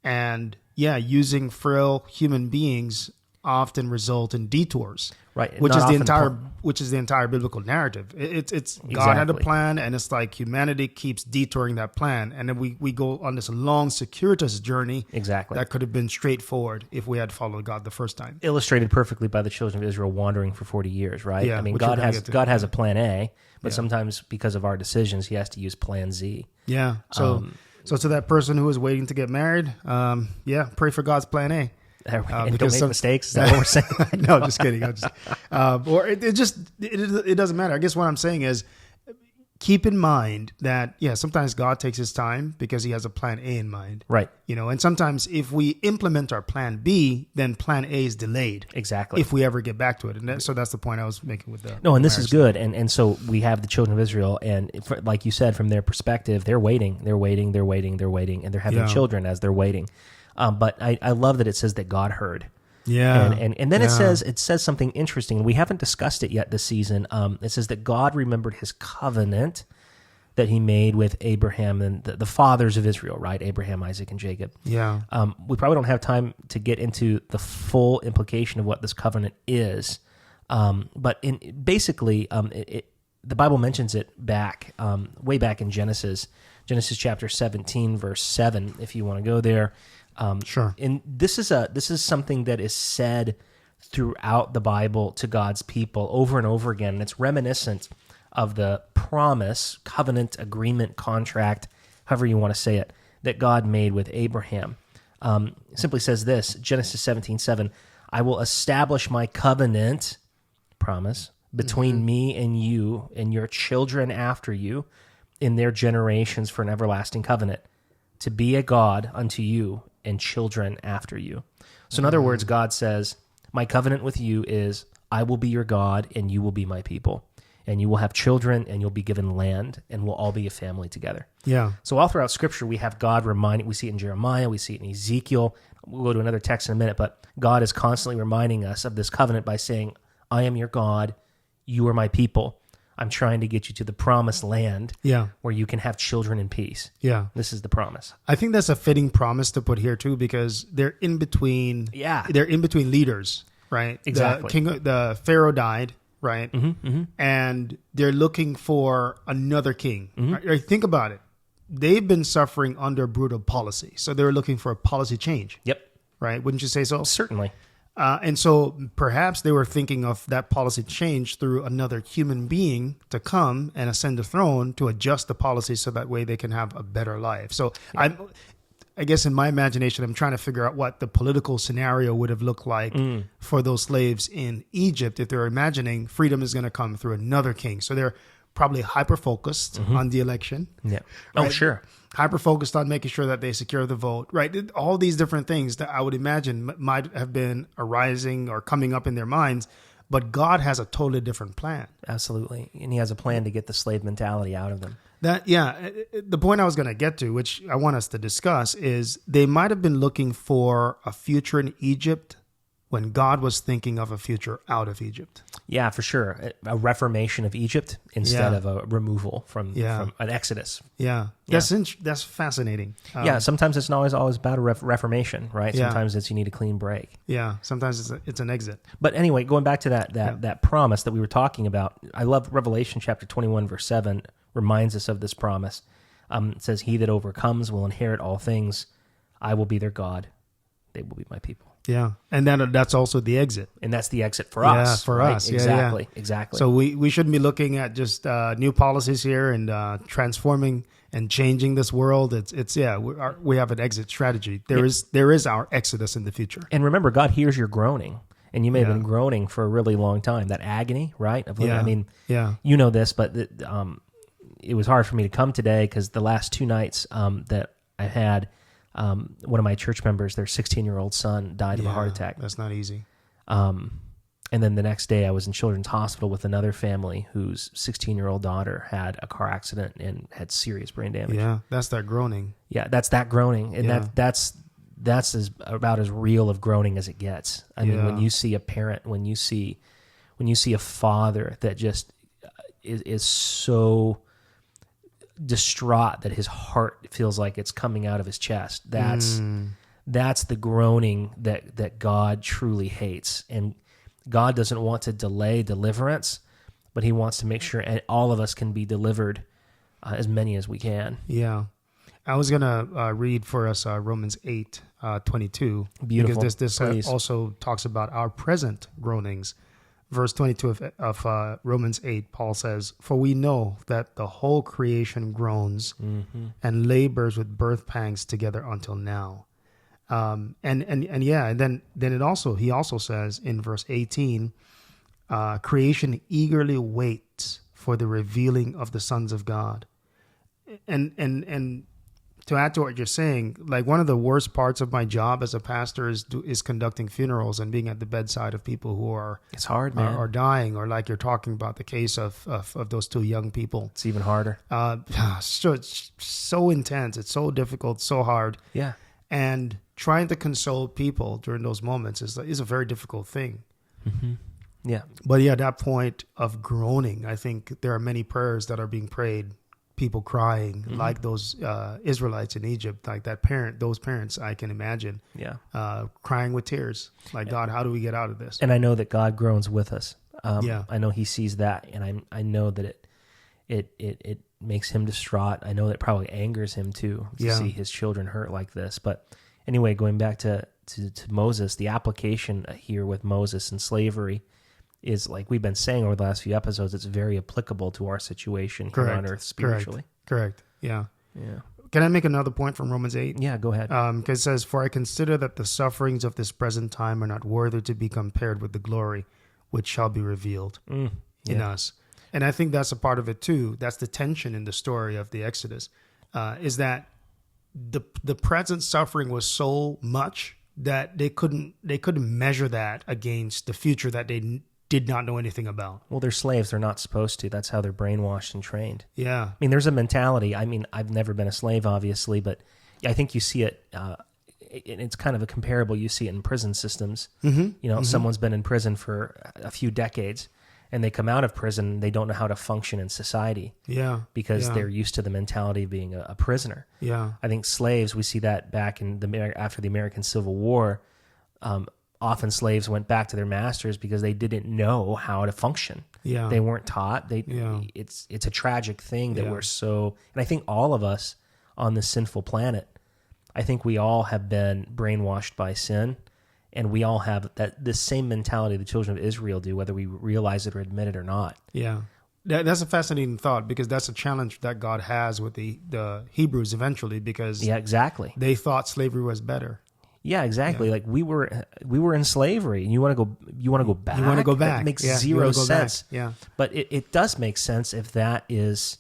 And yeah, using frail human beings often result in detours. Right. Which Not is the often entire biblical narrative. It's God had a Exactly. plan, and it's like humanity keeps detouring that plan, and then we go on this long, circuitous journey. Exactly. That could have been straightforward if we had followed God the first time. Illustrated perfectly by the children of Israel wandering for 40 years, right? Yeah, I mean, which we're God gonna has get to. God has a plan A, but Yeah. sometimes because of our decisions, he has to use plan Z. Yeah. So to that person who is waiting to get married, pray for God's plan A. And don't because make some- mistakes. Is that what we're saying? No, just kidding. Or it doesn't matter. I guess what I'm saying is, keep in mind that sometimes God takes his time because he has a plan A in mind. Right. And sometimes if we implement our plan B, then plan A is delayed. Exactly. If we ever get back to it. And so that's the point I was making with that. No, and this is good. And so we have the children of Israel, and like you said, from their perspective, they're waiting, and they're having Yeah. children as they're waiting. But I love that it says that God heard. Yeah. And then it says something interesting. We haven't discussed it yet this season. It says that God remembered his covenant that he made with Abraham and the fathers of Israel, right? Abraham, Isaac, and Jacob. Yeah. We probably don't have time to get into the full implication of what this covenant is. But basically, the Bible mentions it way back in Genesis chapter 17, verse 7, if you want to go there. Sure. And this is something that is said throughout the Bible to God's people over and over again, and it's reminiscent of the promise, covenant, agreement, contract, however you want to say it, that God made with Abraham. It simply says this, Genesis 17:7, I will establish my covenant, promise, between me and you and your children after you in their generations for an everlasting covenant, to be a God unto you and children after you. So in other words, God says, my covenant with you is I will be your God and you will be my people. And you will have children and you'll be given land and we'll all be a family together. Yeah. So all throughout Scripture, we have God reminding, we see it in Jeremiah, we see it in Ezekiel. We'll go to another text in a minute, but God is constantly reminding us of this covenant by saying, I am your God, you are my people. I'm trying to get you to the promised land where you can have children in peace. Yeah. This is the promise. I think that's a fitting promise to put here too, because they're in between. Yeah. They're in between leaders, right? Exactly. The Pharaoh died, right? And they're looking for another king. Right? Think about it. They've been suffering under brutal policy, so they're looking for a policy change. Yep. Right? Wouldn't you say so? Certainly. And so perhaps they were thinking of that policy change through another human being to come and ascend the throne to adjust the policy so that way they can have a better life. So I guess in my imagination, I'm trying to figure out what the political scenario would have looked like for those slaves in Egypt if they're imagining freedom is going to come through another king. So they're probably hyper-focused on the election. Yeah. Oh, Right? sure. Hyper-focused on making sure that they secure the vote, right? All these different things that I would imagine might have been arising or coming up in their minds, but God has a totally different plan. Absolutely. And he has a plan to get the slave mentality out of them. The point I was going to get to, which I want us to discuss, is they might have been looking for a future in Egypt when God was thinking of a future out of Egypt. Yeah, for sure. A reformation of Egypt instead of a removal from an exodus. Yeah. That's fascinating. Sometimes it's not always about a reformation, right? Yeah. Sometimes it's you need a clean break. Yeah. Sometimes it's an exit. But anyway, going back to that promise that we were talking about, I love Revelation chapter 21, verse 7 reminds us of this promise. It says, he that overcomes will inherit all things. I will be their God. They will be my people. Yeah. And then that's also the exit. And that's the exit for us. Yeah, for right? us. Exactly. Yeah. Exactly. So we shouldn't be looking at just new policies here and transforming and changing this world. We have an exit strategy. There is our exodus in the future. And remember, God hears your groaning. And you may have been groaning for a really long time. That agony, right? I mean, you know this, but it was hard for me to come today because the last 2 nights that I had, one of my church members, their 16-year-old son died of a heart attack. That's not easy. And then the next day I was in Children's Hospital with another family whose 16-year-old daughter had a car accident and had serious brain damage. Yeah, that's that groaning. Yeah, that's that groaning. And that's about as real of groaning as it gets. I mean, when you see a parent, when you see a father that just is so distraught that his heart feels like it's coming out of his chest, That's the groaning that God truly hates. And God doesn't want to delay deliverance, but he wants to make sure all of us can be delivered, as many as we can. Yeah. I was going to read for us Romans 8:22. Beautiful. Because this Please. also talks about our present groanings. Verse 22 of Romans 8, Paul says, "For we know that the whole creation groans and labors with birth pangs together until now." And then he also says in verse 18, creation eagerly waits for the revealing of the sons of God. And to add to what you're saying, like one of the worst parts of my job as a pastor is conducting funerals and being at the bedside of people who are It's hard, man. are dying, or like you're talking about the case of those two young people. It's even harder. So it's so intense. It's so difficult, so hard. Yeah. And trying to console people during those moments is a very difficult thing. Yeah. But yeah, that point of groaning, I think there are many prayers that are being prayed, people crying, like those Israelites in Egypt, like those parents, I can imagine, Yeah. crying with tears, like, God, how do we get out of this? And I know that God groans with us. Yeah. I know he sees that, and I know that it makes him distraught. I know that probably angers him too to Yeah. see his children hurt like this. But anyway, going back to Moses, the application here with Moses and slavery is, like we've been saying over the last few episodes, it's very applicable to our situation here on earth spiritually. Correct. Yeah. Yeah. Can I make another point from Romans 8? Yeah, go ahead. Because it says, "For I consider that the sufferings of this present time are not worthy to be compared with the glory which shall be revealed in us." And I think that's a part of it too. That's the tension in the story of the Exodus, is that the present suffering was so much that they couldn't measure that against the future that they did not know anything about. Well, they're slaves. They're not supposed to. That's how they're brainwashed and trained. Yeah. I mean, there's a mentality. I mean, I've never been a slave, obviously, but I think you see it. It's kind of a comparable. You see it in prison systems. You know, someone's been in prison for a few decades, and they come out of prison. They don't know how to function in society. Yeah. Because they're used to the mentality of being a prisoner. Yeah. I think slaves. We see that back in after the American Civil War. Often slaves went back to their masters because they didn't know how to function. Yeah. They weren't taught. It's a tragic thing that we're so, and I think all of us on this sinful planet, I think we all have been brainwashed by sin, and we all have this same mentality the children of Israel do, whether we realize it or admit it or not. Yeah. That's a fascinating thought, because that's a challenge that God has with the Hebrews eventually, because Yeah, exactly. they thought slavery was better. Yeah, exactly. Like we were in slavery, and you want to go back. You want to go back. That makes Yeah, you zero wanna go back. sense. Yeah. But it does make sense if that is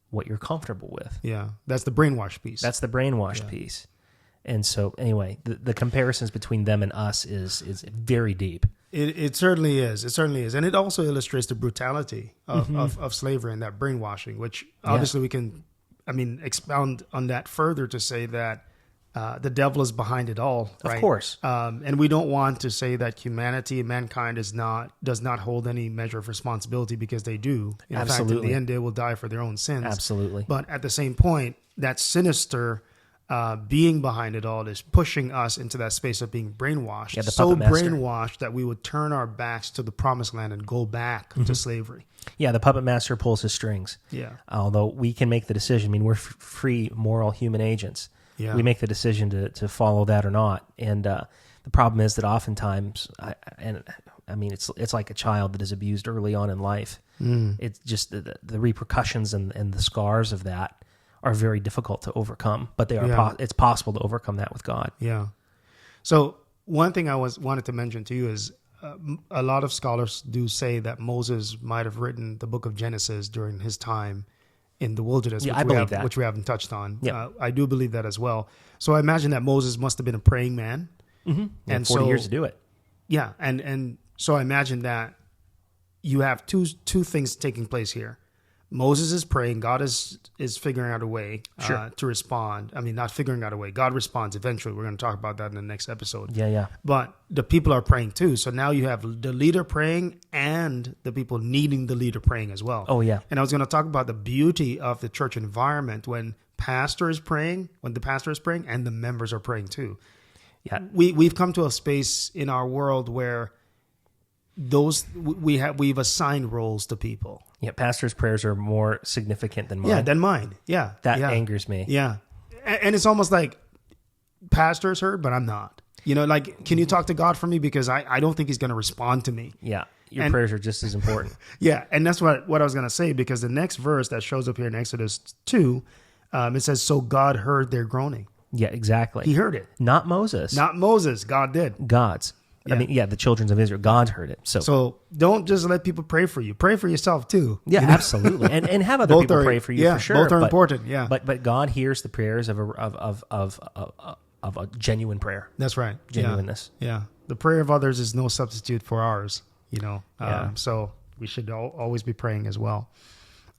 what you're comfortable with. Yeah. That's the brainwash piece. That's the brainwashed piece. And so, anyway, the comparisons between them and us is very deep. It certainly is. It certainly is. And it also illustrates the brutality of slavery and that brainwashing, which obviously we can, expound on that further to say that the devil is behind it all, right? Of course. And we don't want to say that mankind does not hold any measure of responsibility, because they do. In fact, in Absolutely. the end, they will die for their own sins. Absolutely. But at the same point, that sinister being behind it all is pushing us into that space of being brainwashed. Yeah, the so puppet master. brainwashed that we would turn our backs to the promised land and go back to slavery. Yeah, the puppet master pulls his strings. Yeah. Although we can make the decision. I mean, we're free, moral human agents. Yeah. We make the decision to follow that or not. And the problem is that oftentimes, it's like a child that is abused early on in life. It's just the repercussions and the scars of that are very difficult to overcome. But they are. Yeah. It's possible to overcome that with God. Yeah. So one thing I wanted to mention to you is a lot of scholars do say that Moses might have written the book of Genesis during his time in the wilderness, Yeah, I believe that. which we haven't touched on. Yeah. I do believe that as well. So I imagine that Moses must have been a praying man. And 40 years to do it. Yeah, and so I imagine that you have two things taking place here. Moses is praying. God is figuring out a way to respond. I mean, not figuring out a way. God responds eventually. We're going to talk about that in the next episode. Yeah. But the people are praying too. So now you have the leader praying and the people needing the leader praying as well. Oh, yeah. And I was going to talk about the beauty of the church environment when pastor is praying, when the pastor is praying, and the members are praying too. Yeah. We've come to a space in our world where we've assigned roles to people. Yeah, pastors' prayers are more significant than mine. Yeah, than mine. Yeah. That angers me. Yeah. And it's almost like pastor's heard, but I'm not. You know, like, can you talk to God for me? Because I don't think he's going to respond to me. Yeah. Your prayers are just as important. Yeah. And that's what I was going to say, because the next verse that shows up here in Exodus 2, it says, so God heard their groaning. Yeah, exactly. He heard it. Not Moses. Not Moses. God did. God's. Yeah. I mean, the children of Israel. God heard it. So don't just let people pray for you. Pray for yourself too. yeah, You know? absolutely. And have other people pray for you for sure. Both are important. Yeah. But God hears the prayers of a genuine prayer. That's right. Genuineness. Yeah. The prayer of others is no substitute for ours, you know. Yeah. So we should always be praying as well.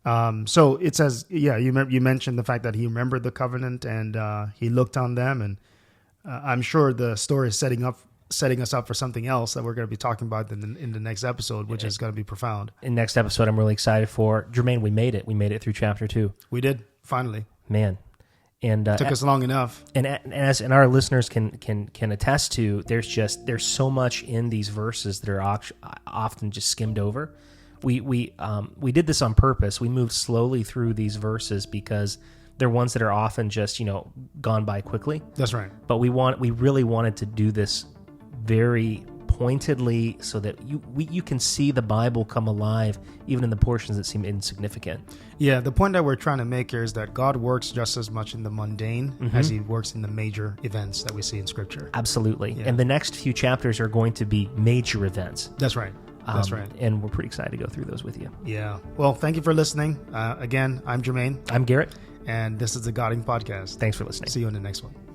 So it says, you mentioned the fact that he remembered the covenant and he looked on them, and I'm sure the story is setting us up for something else that we're going to be talking about in the next episode, which is going to be profound. In next episode, I'm really excited for. Jermaine, we made it. We made it through chapter 2. We did, finally. Man. And Took us long enough. And our listeners can attest to, there's so much in these verses that are often just skimmed over. We did this on purpose. We moved slowly through these verses because they're ones that are often just, gone by quickly. That's right. But we really wanted to do this very pointedly so that you can see the Bible come alive even in the portions that seem insignificant. Yeah, the point that we're trying to make here is that God works just as much in the mundane as he works in the major events that we see in Scripture. Absolutely. Yeah. And the next few chapters are going to be major events. That's right. That's right. And we're pretty excited to go through those with you. Yeah. Well, thank you for listening. Again, I'm Jermaine. I'm Garrett. And this is the Godding Podcast. Thanks for listening. See you in the next one.